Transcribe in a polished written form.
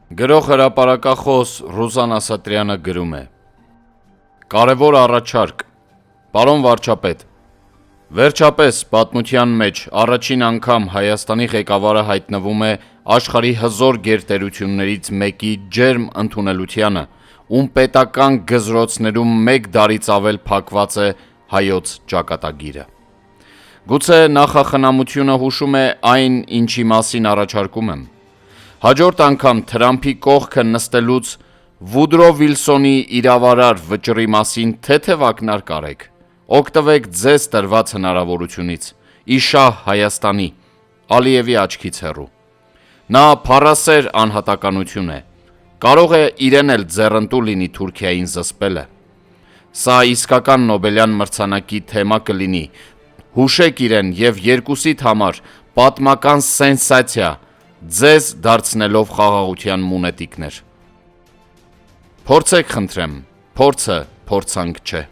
Գրող հրապարակախոս Ռուզան Ասատրյանը գրում է. Կարևոր առաջարկ, պարոն վարչապետ, վերջապես պատմության մեջ առաջին անգամ Հայաստանի ղեկավարը հայտնվում է աշխարհի հզոր գերտերություններից մեկի ջերմ ընդունելությանը, ում պետական գզրոցներում մեկ դարից ավել փակված է հայոց ճակատագիրը։ Գուցե նախախնամությունը հուշում է այն, ինչի մասին առաջարկում եմ։ Հաջորդ անգամ Թրամփի կողքը նստելուց Վուդրո Վիլսոնի իրավարար վճռի մասին թեթև ակնարկ արեք, օգտվեք ձեզ տրված հնարավորությունից, իշահ Հայաստանի, Ալիևի աչքից հեռու։ Նա փառասեր անհատականություն է, կարող է իրեն էլ ձեռնտու լինի Թուրքիային զսպելը։ Սա իսկական Նոբելյան մրցանակի թեմա կլինի, հուշեք իրեն և երկուսիդ համար պատմական սենսացիա, ձեզ դարձնելով խաղաղության մունետիկներ։ Փորձեք խնդրեմ, փորձը փորձանք չէ։